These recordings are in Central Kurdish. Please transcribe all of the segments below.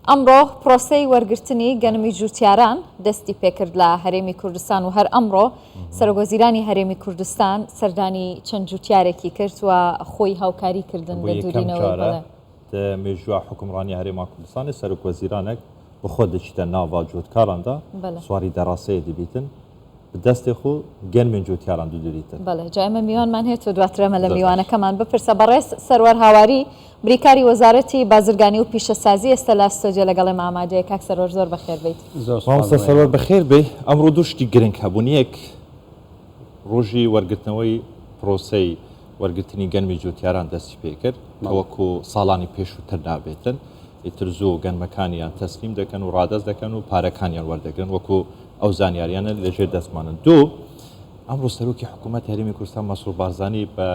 ئەمڕۆ پرۆسەی وەرگرتنی گەنمی جوتیاران دەستی پێکرد لە هەرێمی کوردستان و هەر ئەمڕۆ سەرۆکوەزیرانی هەرێمی کوردستان سەردانی چەند جوتیارێکی کرد و خۆی هاوکاری کردن بە دوورینەوەی مێژووە حکومڕانی هەرێما کوردستانی سەرۆکوەزیرانێک بخۆ دەچیتە ناوا جوتکاراندا سواری دەڕاستەیە دەبیتن دەستی خۆ گەنمێن جوتیاران دووریتن. بەڵێ جایمە میوانمان هێت و دواترەمە لە میوانەکەمان بپرسە بەڕێز سەروەر هاواری بریکاری وەزارەتی بازرگانی و پیشەسازی ئێستا لە ستۆدیۆ لەگەڵێ ئامادەیە. کاک سەروەر زۆر بەخێر بیت. سەروەر بەخێر بێ. ئەمڕۆ دوو شتی گرنگ هەبوون. یەک ڕۆژی وەرگرتنەوەی پرۆسەی وەرگرتنی گەنمی جوتیاران دەستی پێکرد وەکو ساڵانی پێشووتر نابێتن ئیتر زوو گەنمەکانیان تەسلیم دەکەن و ڕادەست دەکەن و پارەکانیان وەردەگرن وەکو ئەو زانیاریانە لەژێر دەستمانن. دوو ئەمڕۆ سەرۆکی حکوومەت هەرێمی کوردستان مەسعود بارزانی بە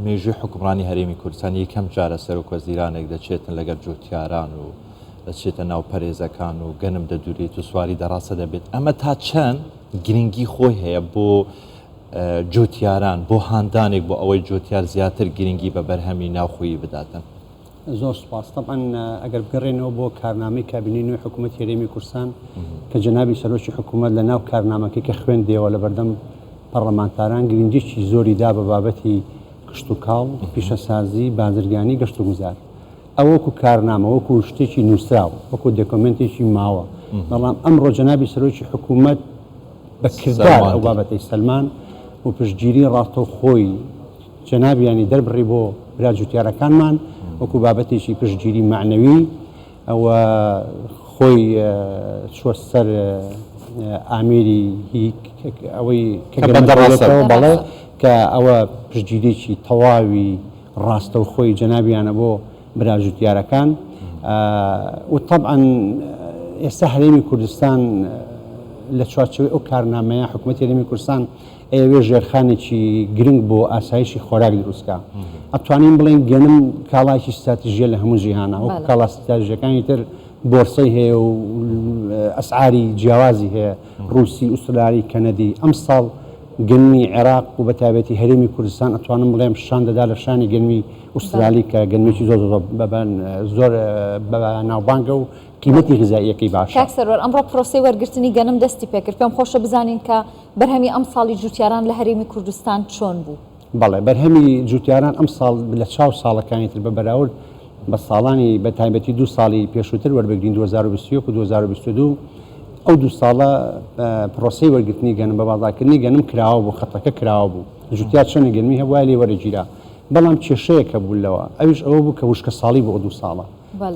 مێژووی حکومڕانی هەرێمی کوردستان یەکەم جارە سەرۆکوەزیرانێک دەچێتن لەگەڵ جوتیاران و دەچێتە ناو پەرێزەکان و گەنم دەدوریت و سواری دەڕاستە دەبێت. ئەمە تا چەند گرنگی خۆی هەیە بۆ جوتیاران بۆ هاندانێک بۆ ئەوەی جوتیار زیاتر گرنگی بە بەرهەمی ناوخۆیی بداتن. زۆر سپاس. طبعا ئەگەر بگەڕێنەوە بۆ کارنامەی کابینەی نوێی حکوومەتی هەرێمی کوردستان کە جەنابی سەرۆکی حکوومەت لە ناو کارنامەکەی کە خوێندێەوە لە بەردەم پەرلەمانتاران گرنگیی زۆری دا بە بابەتی کشت و کاڵ پیشەسازی بازرگانی گەشت و گوزار ئەو وەکو کارنامە وەکو شتێکی نووسراوە وەکو دۆکۆمنتێکی ماوە. بەڵام ئەمڕۆ جەنابی سەرۆکی حکوومەت بە کردار ئەو بابەتەی سەلمان و پشتگیری ڕاستەوخۆی جەنابیانی دەربڕی بۆ برا جوتیارەکانمان وەکو بابەتێکی پشتگیری معنەوی ئەوە خۆی چوە سەر ئامیری ئەوەی بەڵێ کە ئەوە پشتگیرێکی تەواوی ڕاستەوخۆی جەنابیانە بۆ برا جوتیارەکان و طبعا ئێستا هەرێمی کوردستان لە چوارچەوەی ئەو کارنامەیە حکوومەتی هەرێمی کوردستان ئەوێ ژێرخانێکی گرنگ بۆ ئاسایشی خۆراک دروستکە. ئەتوانین بڵێن گەنم کاڵایکی استراتیژیە لە هەموو جیهانە وەکو کاڵا استراتیژیەکانی تر بۆرسەی هەیە و ئەسعاری جیاوازی هەیە ڕووسی ئوسترالی کەنەدی. ئەم ساڵ گەنمی عێراق و بەتایبەتی هەرێمی کوردستان ئەتوانم بڵێم شان دەدا لە شانی گەنمی ئوسترالی کە گەنمێکی زۆر ناوبانگە و قیمەتی غذاییەکەی باشە. کاک سەروەر ئەمڕۆ پرۆسەی وەرگرتنی گەنم دەستی پێکرد. پێم خۆشە بزانین کە بەرهەمی ئەم ساڵی جوتیاران لە هەرێمی کوردستان چۆن بوو؟ بەڵێ بەرهەمی جوتیاران ئەم ساڵ لە چاو ساڵەکانی تر بە بەراورد بە ساڵانی بەتایبەتی دوو ساڵی پێشووتر وەربگرین 2021 و 2022 ئەو دوو ساڵە پرۆسەی وەرگرتنی گەنم بە بازارکردنی گەنم کراوە بوو خەتەکە کراوە بوو. جوتیار چەند گەنمی هەبووە لێ وەرەگیرا بەڵام کێشەیەکە بوو لەوە ئەویش ئەوە بوو کە وشکە ساڵی بۆ دوو ساڵە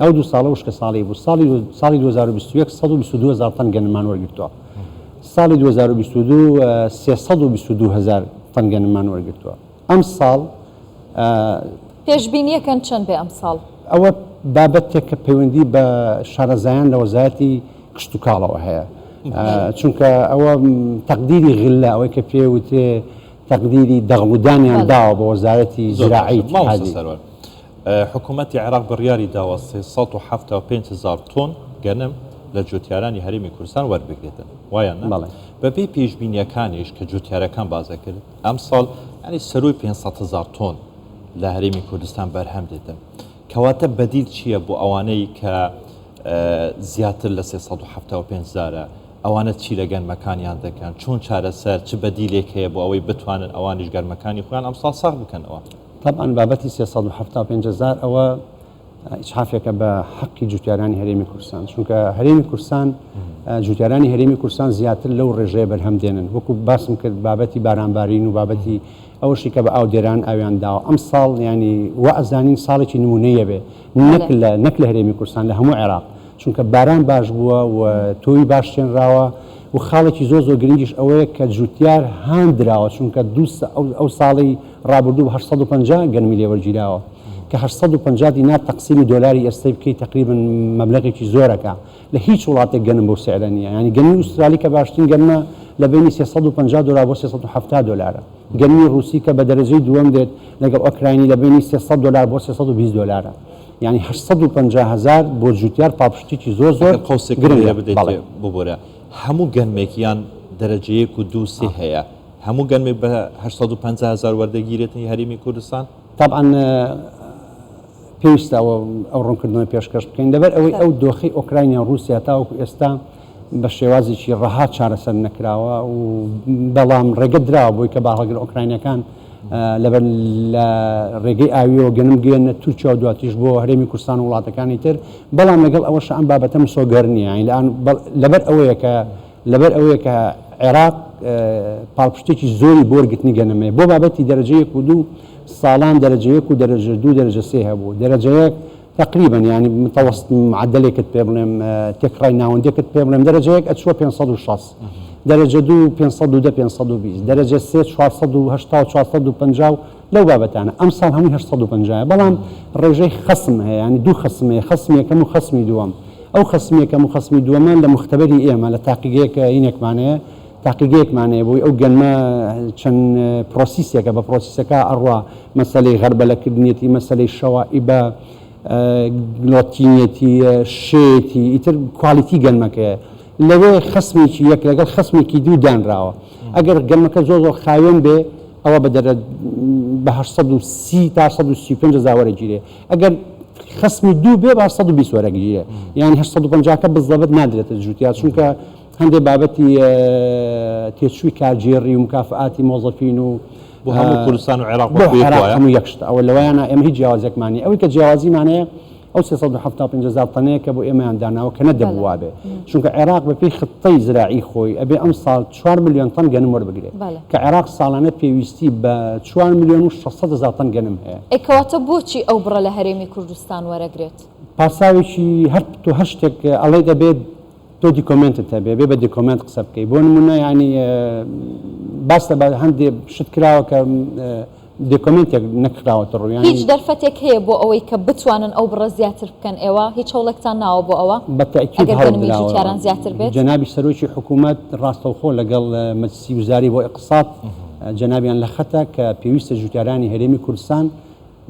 ئەو دوو ساڵە وشکە ساڵی بوو. ساڵی 2021 122,000 تەن گەنممان وەرگرتووە. ساڵی 2022 322,000 تەن گەنممان وەرگرتووە. ئەم ساڵ پێشبینیەکەن چەند بێ ئەم ساڵ؟ ئەوە بابەتێک کە پەیوەندی بە شارەزایان لە وەزارەتی کشت و کاڵەوە هەیە چونکە ئەوە تەقدیری غلە ئەوەی کە پێوتێ تەقدیری دەغڵودانیان داوە بە وەزارەتی زراعی حکوومەتی عێراق بڕیاری داوە 375,000 تۆن گەنم لە جوتیارانی هەرێمی کوردستان وەربگرێتن وایە بەبێ پێشبینیەکانیش کە جوتیارەکان بازە کرد ئەم ساڵ ینی سەروی 500,000 تۆن لە هەرێمی کوردستان بەرهەم دێتن. کەواتە بەدیل چییە بۆ ئەوانەی کە زیاتر لە 375,000 ئەوانە چی لە گەنمەکانیان دەکەن چۆن چارەسەر چ بەدیلێک هەیە بۆ ئەوەی بتوانن ئەوانیش گەرمەکانی خۆیان ئەم ساڵ ساغ بکەنەوە؟ طبعا بابەتی 375,000 ئەوە ئیسحافێکە بە حەقی جوتیارانی هەرێمی کوردستان چونکە هەرێمی کوردستان جوتیارانی هەرێمی کوردستان زیاتر لەو ڕێژەیە بەرهەم دێنن وەکو باسم کرد بابەتی بارانبارین و بابەتی ئەوشی کە بە ئاودێران ئاویان داوە. ئەم ساڵ ینی وەزانین ساڵێکی نمونەیە بێ نەک لە هەرێمی کوردستان لە هەموو عێراق چونکە باران باش بووە و تۆی باش تێنراوە و خاڵێکی زۆر گرنگیش ئەوەیە کە جوتیار هاندراوە چونکە ئەو ساڵی ڕابردوو 850 گەنمی لێوەرگیراوە کە 850 دینار تەقسیمی دۆلاری ئێستای بکەی تقریبا مەبلەغێکی زۆرەکە لە هیچ وڵاتێک گەنم بۆ سعرە نییە. ینی گەنمی ئوسترالی کە باشترین گەنمە لە بینی 350 دلار بۆ 370 دلارە. گەنمی رووسی کە بە دەرەجەی دووەم دێت لەگەڵ ئۆکراینی لە بینی 300 دلار بۆ 320 دلارە. ینی 850,000 بۆ جوتیار پاپشتێکی زۆر گرنگە بدەیت ببوورە. هەموو گەنمێکیان دەرەجەیەک و دووسێ هەیە هەموو گەنمێک بە 850,000 وەردەگیرێتنی هەرێمی کوردستان. طبعا پێویستە ئەو ڕوونکردنەوەی پێشکەش بکەین لەبەر ئەوەی ئەو دۆخی ئۆکراینیا و رووسیا تاوەکو ئێستا بە شێوازێکی ڕەها چارەسەر نەکراوە و بەڵام ڕێگە درراوە بۆی کە باڵەگر ئۆکراینەکان لەبەر لە ڕێگەی ئاویەوە گەنم گەێنە تورکیا و دواتیش بۆ هەرێمی کوردستان و وڵاتەکانی تر بەڵام لەگەڵ ئەوەش ئەم بابەتە مسۆگەر نییە لەبەر ئەوەیە کە عێراق پاڵپشتێکی زۆری بۆ وەرگرتنی گەنمەیە بۆ بابەتی دەرەجەیەک و دوو ساڵان دەرەجەیەک و دەرەجە دوو دەرەجە سێ هەبوو دەرەجەیەک تقریبا يعني متوسط معدلێکت پێ بڵێم تێکڕای ناوەندێکت پێ بڵێم دەرەجەیەک ئەچووە 560 دەرەجە دوو 510 520 دەرەجە سێ 480 450 لەو بابەتانە ئەم ساڵ هەمووی 850 بەڵام ڕێژەی خەسم هەیە ینی دوو خەسمەیە خەسمی یەکەم و خەسمی دووەم ئەو خەسمی یەکەم و خەسمی دووەمان لە مختبەری ئێمە لە تاقیگەیەکە هینێکمانەیە تاقیگەیەکمانەیە بۆی ئەو گەنمە چەند پرۆسیسێکە بە پرۆسیسەکە ئەڕوا مەسەلەی غەربەلەکردنیەتی مەسەلەی شەوائی بە گلۆتینەتی شێتی ئیتر کوالیتی گەنمەکەیە لەوێ خەسمێکی یەک لەگەڵ خەسمێکی دوو دانراوە ئەگەر گەنمەکە زۆر خاوێن بێ ئەوە بە 830 تا 135 وەرەگیرێ ئەگەر خەسمی دوو بێ بە 120 وەرەگیرێ یعنی 850کە بزەبەت نادرێتە جوتیات چونکە هەندێک بابەتی تێچووی کارژێڕی و مکافعاتی مۆزەفین و بۆ هەموو کوردستان و عێراق هەموو یەکشت ئەوە لەوەیانە ئێمە هیچ جیاوازێکمانی ئەوەی کە جیاوازیمانەیە ئەو 375,000 تەنەیە کە بۆ ئێمەیان داناوە کە نەدەبووە بێ چونکە عێراق بەپێی خطەی زراعی خۆی ئەبێ ئەم ساڵ 4 ملیۆن تەن گەنم وەربگرێت کە عێراق ساڵانە پێویستی بە 4 ملیۆن و 600,000 تەن گەنم هەیە ئەکەواتە بۆچی ئەو بڕە لە هەرێمی کوردستان وەرەگرێت پاساوێکی هەر تو هەشتێک ئەڵێ دەبێت تۆ دیکۆمنتت هەبێ بێ بە دیکۆمنت قسە بکەی بۆ نمونە ینی باسە بە هەندێک شت کراوە کە دیکۆمنتێک نەکراوەتە ڕوویان هیچ دەرفەتێک هەیە بۆ ئەوەی کە بتوانن ئەو بڕە زیاتر بکەن ئێوە هیچ هەوڵێکتان ناوە بۆ ئەوە بەتەکید هەڵدراوە زیاتر بێت جەنابی سەرۆکی حکوومەت ڕاستەوخۆ لەگەڵ مەجلیسی وزاری بۆ ئیقتصاد جەنابیان لە خەتە کە پێویستە جوتیارانی هەرێمی کوردستان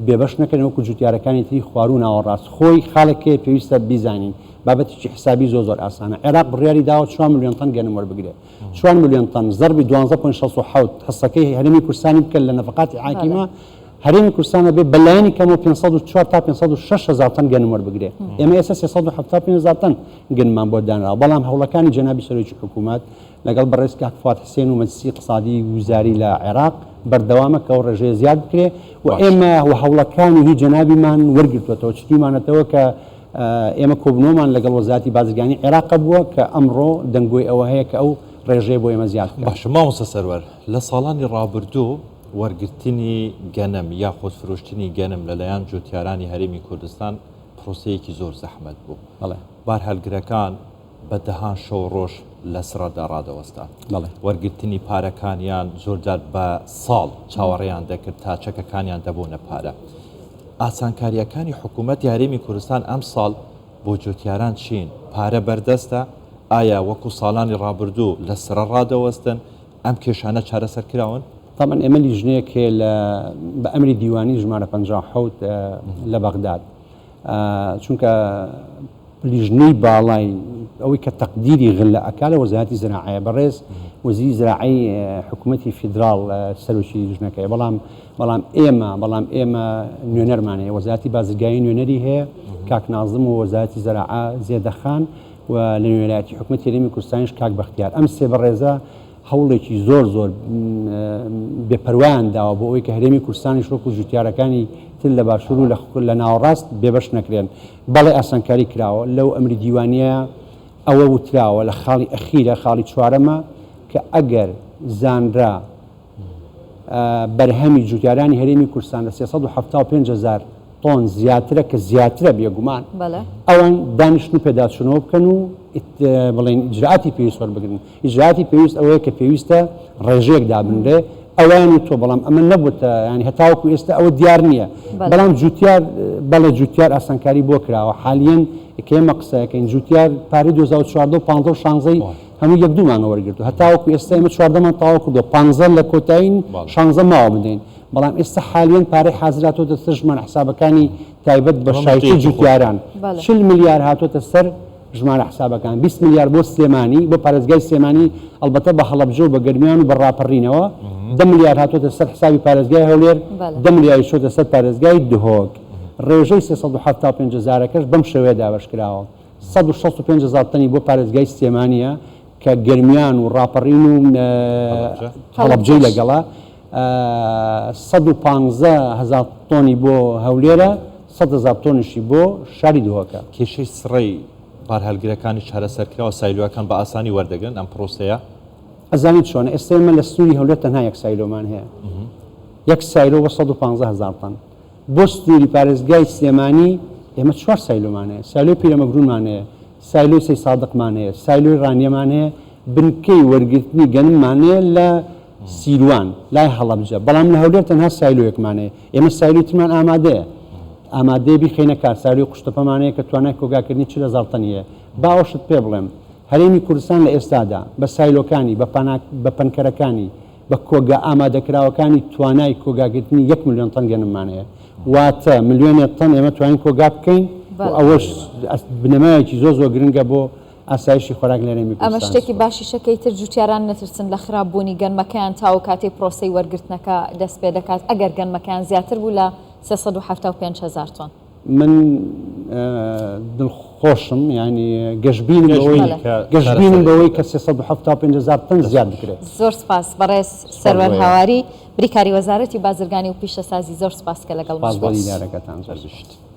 بێبەش نەکەن وەکو جوتیارەکانی تری خوارو ناوەڕاست خۆی خاڵێکێ پێویستە بیزانین بابەتێکی حسابی زۆر ئاسانە عێراق بڕیاری داوە 4 ملیۆن تەن گەنم وەربگرێت 4 ملیۆن تەن زەربی 12.67 حسەکەی هەرێمی کوردستانی بکەن لە نەفقاتی حاکیمە هەرێمی کوردستانە بێ بەلایانی کەمەوە 504 تا 506,000 تەن گەنم وەربگرێت ئێمە ئێستا 375,000 تەن گەنممان بۆ دانراوە بەڵام هەوڵەکانی جەنابی سەرۆکی حکوومەت لەگەڵ بەڕێز کاک فواد حسێن و مەجلیسی اقتصادی وزاری لە عێراق بەردەوامە کە ئەو ڕێژەیە زیاد بکرێت و ئێمە هەوڵەکانی هی جەنابیمان وەرگرتوێتەوە چتیمانەتەوە کە ئێمە کۆبنەوەمان لەگەڵ وەزارەتی بازرگانی عێراق بووە کە ئەمڕۆ دەنگۆی ئەوە هەیە کە ئەو ڕێژەیە بۆ ئێمە زیاد باشە مامۆستا سەروەر لە ساڵانی ڕابردوو وەرگرتنی گەنم یاخۆت فرۆشتنی گەنم لەلایەن جوتیارانی هەرێمی کوردستان پرۆسەیەکی زۆر زەحمەت بوو بارهەلگرەکان بە دەهان شەو ڕۆژ لە سڕەدا ڕادەوەستا وەرگرتنی پارەکانیان زۆرجار بە ساڵ چاوەڕێیان دەکرد تا چەکەکانیان دەبوونە پارە ئاسانکاریەکانی حکوومەت هەرێمی کوردستان ئەم ساڵ بۆ جوتیاران چین پارە بەردەستە ئایا وەکو ساڵانی ڕابردوو لە سرە ڕادەوەستن ئەم کێشانە چارەسەر کراون طبعا ئێمە لیژنەیەک بە ئەمری دیوانی ژمارە 57 لە بەغداد چونکە لیژنەی باڵای ئەوەی کە تەقدیری غلە ئەکا لە وەزارەتی زراعەیە بەڕێز وەزیری زراعەی حکوومەتی فیدراڵ سەرۆکی لیژنەکەی بەڵام ئێمە نوێنەرمانەیە وەزارەتی بازرگایی نوێنەری هەیە کاک نازم و وەزارەتی زراعە زێدەخان و لە نوێنەرایەتی حکوومەتی هەرێمی کوردستانیش کاک بەختیار ئەم سێ بەڕێزە هەوڵێکی زۆر بێپەروایان داوە بۆ ئەوەی کە هەرێمی کوردستانی شۆک و جوتیارەکانی تر لە باشوور و لە ناوەڕاست بێبەش نەکرێن بەڵێ ئاسانکاری کراوە لەو ئەمری دیوانیە ئەوە وتراوە لە خاڵی ئەخیرە خاڵی چوارەمە کە ئەگەر زانرا بەرهەمی جوتیارانی هەرێمی کوردستان لە 375,000 تۆن زیاترە کە زیاترە بێگومان ئەوان دانیشتن و پێداچوونەوە بکەن و بڵێن ئیجراعاتی پێویست وەربگرن ئیجراعاتی پێویست ئەوەیە کە پێویستە ڕێژەیەک دابنرێ ئەویانی تۆ بەڵام ئەمە نەبووتە ینی هەتاوەکو ئێستا ئەوە دیار نییە بەڵام جوتیار بەڵێ جوتیار ئاسانکاری بۆ کراوە حالیەن کە ئێمە قسەکەین جوتیار پارەی 2014 و 15 و 16 هەموو یەک دوومانە وەرگرتو هەتاوەکو ئێستا ئێمە 14مان تەواو کردو 15 لە کۆتایین 16 ماوە بدەین بەڵام ئێستا حالیەن پارەی حازراتۆتە سەر ژمارە حسابەکانی تایبەت بە شایەتی جوتیاران 40 ملیار هاتۆتە سەر ژمارە حسابەکان 20 ملیار بۆ سلێمانی بۆ پارێزگای سلێمانی ئەلبەتە بە هەڵەبجە و بە گەرمیان و بە ڕاپەڕینەوە 10 ملیار هاتۆتە سەر حسابی پارێزگای هەولێر 10 ملیاری چۆتە سەر پارێزگای دهۆک ڕێژەی 375,000کەش بەم شێوەیە دابەشکراوە 165,000 تەنی بۆ پارێزگای سلێمانیە کە گەرمیان و ڕاپەڕین و هەڵەبجەی لەگەڵا 115,000 تۆنی بۆ هەولێرە 100,000 تۆنیشی بۆ شاری دۆکە کێشەی سڕی بارهەلگرەکانی چارەسەرکراوە سایلوەکان بە ئاسانی وەردەگرن ئەم پرۆسەیە ئەزانیت چۆنە ئێستا ئێمە لە سنووری هەولێر تەنها یەک سایلۆمان هەیە یەک سایلۆ بە 115,000 تەن بۆ سنووری پارێزگای سلێمانی ئێمە 4 سایلۆمان هەیە سایلۆی پیرەمەگرونمان هەیە سایلۆی سەی سادقمان هەیە سایلۆی ڕانیەمان هەیە بنکەی وەرگرتنی گەنممان هەیە لە سیروان لای هەڵەبجە بەڵام لە هەولێر تەنها سایلۆیەکمان هەیە ئێمە سایلۆی ترمان ئامادەیە ئامادەیە بیخینە کار سایلۆی قوشتەپەمانەیە کە توانای کۆگاکردنی 40,000 تەنیە باوەشت پێ بڵێم هەرێمی کوردستان لە ئێستادا بە سایلۆکانی بە پەنکەرەکانی بە کۆگا ئامادەکراوەکانی توانای کۆگاگرتنی 1 ملیۆن تەن گەنممانەیە واتە ملیۆنێک تەن ئێمە توانین کۆگا بکەین ئەوەش بنەمایەکی زۆر گرنگە بۆ ئاسایشی خۆراک لە هەرێمی کوردستان ئەمە شتێکی باشی شەکەی تر جوتیاران نەترسن لە خراپبوونی گەنمەکەیان تاو کاتێ پرۆسەی وەرگرتنەکە دەست پێ دەکات ئەگەر گەنمەکەیان زیاتر بوو لە 375,000 تۆن من دڵخۆشم ینی گەشتبینم بەوەی کە 375,000 تەن زیاد بکرێت زۆر سپاس بەڕێز سەروەر هاواری بریکاری وەزارەتی بازرگانی و پیشەسازی زۆر سپاس کە لەگەڵ باز بۆ دیدارەکەتان زۆر بشت